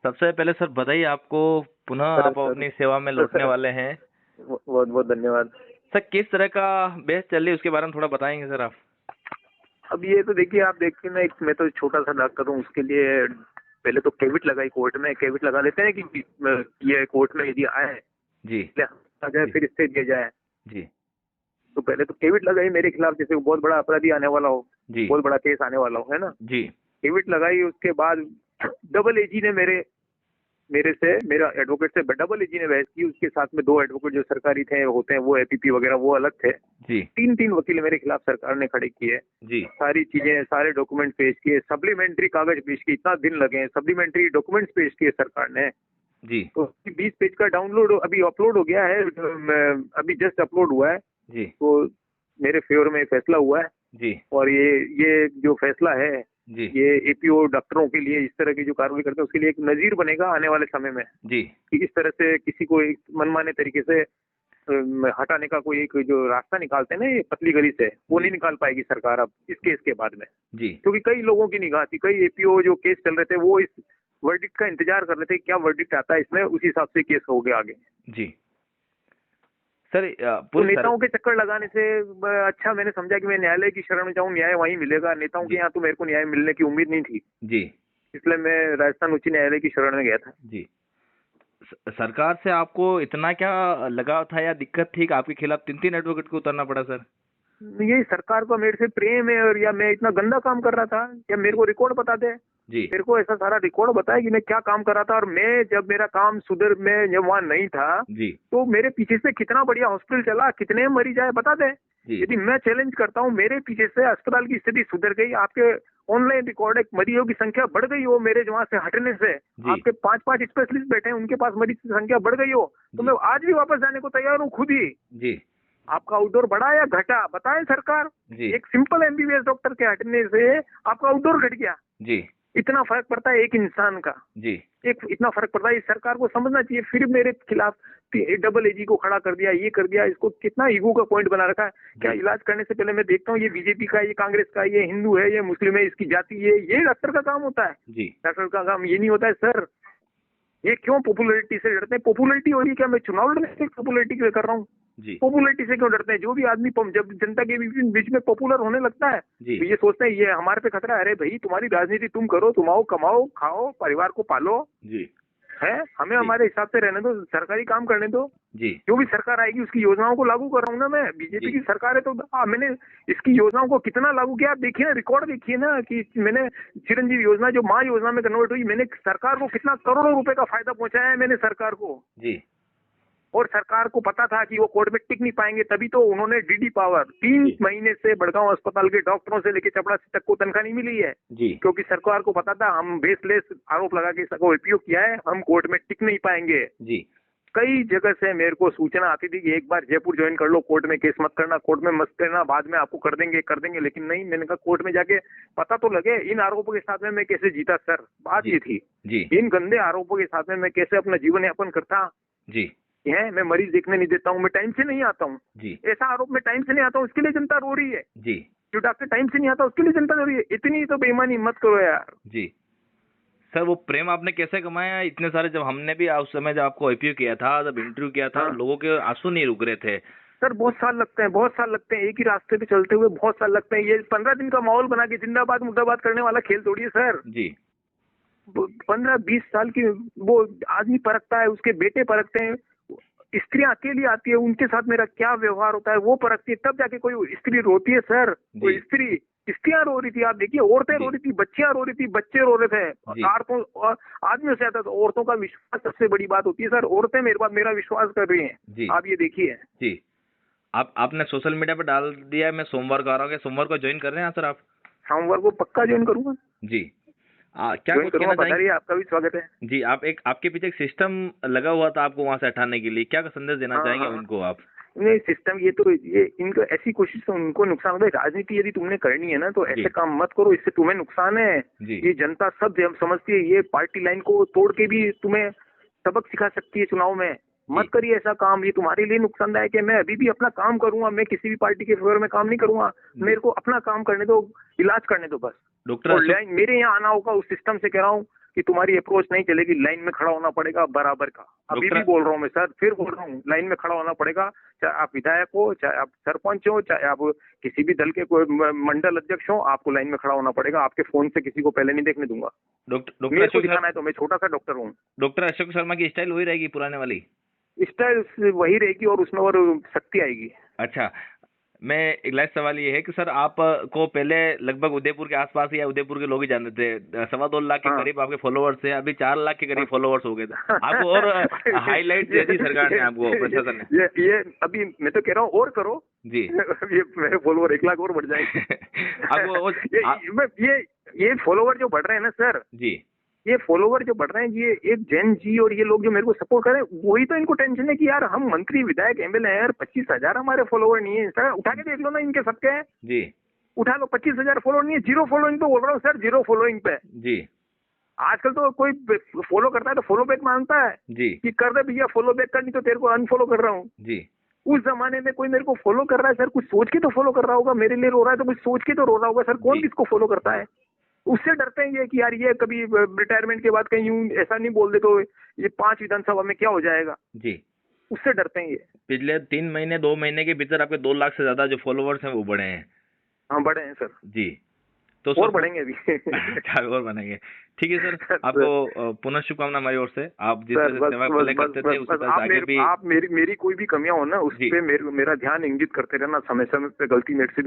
सबसे पहले सर बधाई आपको, पुनः सर आप अपनी सेवा में लौटने वाले हैं। बहुत बहुत धन्यवाद। सर किस तरह का बहस चल रही है उसके बारे में थोड़ा बताएंगे सर आप? अब ये तो देखिए, आप देखिए ना, मैं तो छोटा सा डॉक्टर हूँ, उसके लिए पहले तो केविट लगाई कोर्ट में। केविट लगा लेते हैं कि ये कोर्ट में यदि आए जी आ जाए फिर इससे दिया जाए। जी तो पहले तो केविट लगाई मेरे खिलाफ, जैसे वो बहुत बड़ा अपराधी आने वाला हो, जी बहुत बड़ा केस आने वाला हो, है ना। जी केविट लगाई, उसके बाद डबल एजी ने मेरा एडवोकेट से डबल एजी ने बहस की। उसके साथ में दो एडवोकेट जो सरकारी थे होते हैं, वो एपीपी वगैरह वो अलग थे। जी तीन वकील मेरे खिलाफ सरकार ने खड़े किए। जी सारी चीजें, सारे डॉक्यूमेंट पेश किए, सप्लीमेंट्री कागज पेश किए, इतना दिन लगे, सप्लीमेंट्री डॉक्यूमेंट्स पेश किए सरकार ने। जी तो 20 पेज का डाउनलोड अभी अपलोड हो गया है, अभी जस्ट अपलोड हुआ है। जी तो मेरे फेवर में फैसला हुआ है। जी और ये जो फैसला है, जी ये एपीओ डॉक्टरों के लिए, इस तरह की जो कार्रवाई करते हैं उसके लिए एक नजीर बनेगा आने वाले समय में, जी कि इस तरह से किसी को एक मनमाने तरीके से हटाने का कोई एक जो रास्ता निकालते हैं ना, ये पतली गली से, वो नहीं निकाल पाएगी सरकार अब इस केस के बाद में। जी क्योंकि कई लोगों की निगाह थी, कई एपीओ जो केस चल रहे थे वो इस वर्डिक्ट का इंतजार कर रहे थे, क्या वर्डिक्ट आता है इसमें, उसी हिसाब से केस हो गया आगे। जी सर तो नेताओं के चक्कर लगाने से अच्छा मैंने समझा कि मैं न्यायालय की शरण में जाऊं, न्याय वहीं मिलेगा। नेताओं के यहाँ तो मेरे को न्याय मिलने की उम्मीद नहीं थी, जी इसलिए मैं राजस्थान उच्च न्यायालय की शरण में गया था। जी सरकार से आपको इतना क्या लगाव था या दिक्कत थी कि आपके खिलाफ 3 एडवोकेट को उतरना पड़ा सर? ये सरकार का मेरे से प्रेम है, और या मैं इतना गंदा काम कर रहा था, या मेरे को रिकॉर्ड बता दे, जी मेरे को ऐसा सारा रिकॉर्ड बताया कि मैं क्या काम कर रहा था। और मैं जब मेरा काम सुधर, मैं जब वहां नहीं था, जी तो मेरे पीछे से कितना बढ़िया हॉस्पिटल चला, कितने मरीज आए बता दे। जी यदि मैं चैलेंज करता हूँ, मेरे पीछे से अस्पताल की स्थिति सुधर गई, आपके ऑनलाइन रिकॉर्ड है, मरीजों की संख्या बढ़ गई हो मेरे वहां से हटने से, जी आपके 5 स्पेशलिस्ट बैठे हैं, उनके पास मरीज की संख्या बढ़ गई हो, तो मैं आज भी वापस जाने को तैयार हूँ खुद ही। जी आपका आउटडोर बढ़ा या घटा बताएं सरकार। जी एक सिंपल एमबीबीएस डॉक्टर के हटने से आपका आउटडोर घट गया, जी इतना फर्क पड़ता है एक इंसान का, जी एक इतना फर्क पड़ता है। इस सरकार को समझना चाहिए। फिर मेरे खिलाफ डबल एजी को खड़ा कर दिया, ये कर दिया, इसको कितना ईगो का पॉइंट बना रखा है। क्या इलाज करने से पहले मैं देखता हूँ ये बीजेपी का, ये कांग्रेस का, ये हिंदू है, ये मुस्लिम है, इसकी जाति, ये डॉक्टर का काम होता है। जी डॉक्टर का काम ये नहीं होता है सर। ये क्यों पॉपुलैरिटी से डरते हैं? पॉपुलैरिटी हो रही है क्या? मैं चुनाव लड़ने से पॉपुलैरिटी कर रहा हूँ? जी पॉपुलैरिटी से क्यों डरते हैं? जो भी आदमी जब जनता के बीच में पॉपुलर होने लगता है, जी तो ये सोचते हैं ये हमारे पे खतरा है। अरे भाई, तुम्हारी राजनीति तुम करो, तुम आओ, कमाओ, खाओ, परिवार को पालो, जी है, हमें जी हमारे हिसाब से रहने दो, सरकारी काम करने दो। जी जो भी सरकार आएगी उसकी योजनाओं को लागू कर रहा हूँ ना मैं। बीजेपी जी की सरकार है तो मैंने इसकी योजनाओं को कितना लागू किया, आप देखिए ना, रिकॉर्ड देखिए ना, कि मैंने चिरंजीवी योजना जो माँ योजना में कन्वर्ट हुई, मैंने सरकार को कितना करोड़ों रुपए का फायदा पहुंचाया है मैंने सरकार को। जी और सरकार को पता था कि वो कोर्ट में टिक नहीं पाएंगे, तभी तो उन्होंने डीडी पावर 3 महीने से बड़गांव अस्पताल के डॉक्टरों से लेकर चपरासी तक को तनख्वाह नहीं मिली है। जी क्योंकि सरकार को पता था हम बेसलेस आरोप लगा के इसका उपयोग किया है, हम कोर्ट में टिक नहीं पाएंगे। जी कई जगह से मेरे को सूचना आती थी कि एक बार जयपुर ज्वाइन कर लो, कोर्ट में केस मत करना, कोर्ट में मत करना, बाद में आपको कर देंगे। लेकिन नहीं, मैंने कहा कोर्ट में जाके पता तो लगे इन आरोपों के साथ में मैं कैसे जीता सर। बात ये थी, जी इन गंदे आरोपों के साथ में मैं कैसे अपना जीवन यापन करता जी है। मैं मरीज देखने नहीं देता हूँ, मैं टाइम से नहीं आता हूँ, जी ऐसा आरोप, मैं टाइम से नहीं आता हूँ, उसके लिए जनता रो रही है। जी जो डॉक्टर टाइम से नहीं आता उसके लिए जनता रो रही है। इतनी तो बेईमानी मत करो यार। जी सर वो प्रेम आपने कैसे कमाया इतने सारे? जब हमने भी उस समय जब आपको आईपीओ किया था, जब इंटरव्यू किया था, हाँ। लोगों के आंसू नहीं रुक रहे थे सर बहुत साल लगते हैं, बहुत साल लगते हैं, एक ही रास्ते पे चलते हुए बहुत साल लगते हैं। ये 15 दिन का माहौल बना के जिंदाबाद मुर्दाबाद करने वाला खेल थोड़ी है सर। जी 15-20 साल की वो आदमी परखता है, उसके बेटे परखते हैं, स्त्रियां अकेली आती है, उनके साथ मेरा क्या व्यवहार होता है वो परखती है, तब जाके कोई स्त्री रोती है सर। कोई स्त्रियां रो रही थी, आप देखिए, औरतें रो रही थी, बच्चियां रो रही थी, बच्चे रो रहे थे, औरतों और आदमियों से आता था। औरतों का विश्वास सबसे बड़ी बात होती है सर। औरतें मेरा विश्वास कर रही हैं, आप ये देखिए। जी आपने सोशल मीडिया पे डाल दिया है, मैं सोमवार को आ रहा हूँ, सोमवार को ज्वाइन कर रहे हैं सर आप? सोमवार को पक्का ज्वाइन करूंगा जी क्या कुछ कहना चाहेंगे? आपका भी स्वागत है जी। आपके पीछे एक सिस्टम लगा हुआ था आपको वहां से हटाने के लिए, क्या संदेश देना चाहेंगे उनको आप? नहीं, सिस्टम ये इनको ऐसी कोशिश से उनको नुकसान होता है। राजनीति यदि तुमने करनी है ना तो ऐसे काम मत करो, इससे तुम्हें नुकसान है। ये जनता सब समझती है, ये पार्टी लाइन को तोड़ के भी तुम्हें सबक सिखा सकती है चुनाव में। मत करिए ऐसा काम, ये तुम्हारे लिए नुकसानदायक है। मैं अभी भी अपना काम करूंगा, मैं किसी भी पार्टी के फेवर में काम नहीं करूंगा। मेरे को अपना काम करने दो, इलाज करने दो बस। डॉक्टर मेरे यहाँ आना होगा, उस सिस्टम से कह रहा हूँ कि तुम्हारी अप्रोच नहीं चलेगी, लाइन में खड़ा होना पड़ेगा बराबर का। अभी भी बोल रहा हूँ मैं सर, फिर बोल रहा हूँ, लाइन में खड़ा होना पड़ेगा, चाहे आप विधायक हो, चाहे आप सरपंच हो, चाहे आप किसी भी दल के कोई मंडल अध्यक्ष हो, आपको लाइन में खड़ा होना पड़ेगा। आपके फोन से किसी को पहले नहीं देखने दूंगा। डॉक्टर मेरे को अशोक दिखाना है तो मैं छोटा सा डॉक्टर हूँ। डॉक्टर अशोक शर्मा की स्टाइल वही रहेगी पुराने वाली? स्टाइल वही रहेगी और उसमें और शक्ति आएगी। अच्छा, मैं एक लास्ट सवाल ये है कि सर आप को पहले लगभग उदयपुर के आसपास या उदयपुर के लोग ही जानते थे, 2.25 लाख के हाँ। करीब आपके फॉलोवर्स थे, अभी 4 लाख के करीब हाँ। फॉलोवर्स हो गए थे आपको, और हाईलाइट दे दी सरकार ने आपको, प्रशासन ने। ये अभी मैं तो कह रहा हूँ और करो जी। ये मेरे फॉलोवर 1 लाख और बढ़ जाएंगे। आपको ये फॉलोवर जो बढ़ रहे हैं ना सर जी, ये फॉलोवर जो बढ़ रहे हैं, ये एक जैन जी और ये लोग जो मेरे को सपोर्ट कर रहे हैं, वही तो इनको टेंशन है कि यार हम मंत्री विधायक एमएलए हैं यार, 25,000 हमारे फॉलोवर नहीं है सर। उठा के देख लो ना, इनके सबके हैं जी, उठा लो, 25,000 फॉलोवर नहीं है। 0 फॉलोइंग पे बोल रहा हूँ सर, 0 फॉलोइंग पे। जी, आजकल तो कोई फॉलो करता है तो फॉलो बैक मांगता है जी, कि कर दे भैया फॉलो बैक कर, नहीं तो तेरे को अनफॉलो कर रहा हूँ। जी, उस जमाने में कोई मेरे को फॉलो कर रहा है सर, कुछ सोच के तो फॉलो कर रहा होगा, मेरे लिए रो रहा है तो कुछ सोच के तो रो रहा होगा सर। कौन जी। किसको फॉलो करता है? उससे डरते हैं ये कि यार ये कभी रिटायरमेंट के बाद कहीं यूं ऐसा नहीं बोल दे तो ये 5 विधानसभा में क्या हो जाएगा, जी। उससे डरते हैं ये। पिछले 3 महीने 2 महीने के भीतर आपके 2 लाख से ज्यादा जो फॉलोवर्स हैं वो बढ़े हैं। हाँ बढ़े हैं सर, जी, तो और बढ़ेंगे अभी। अच्छा, और बनेंगे। ठीक है सर, आपको पुनः शुभकामना हमारी ओर से। आप जिस तरह से सेवा पहले करते थे उसी तरह से आगे भी। आप मेरी कोई भी कमियां हो ना उस जी। पे मेरा ध्यान इंगित करते रहना, समय समय पे गलती मेरे से भी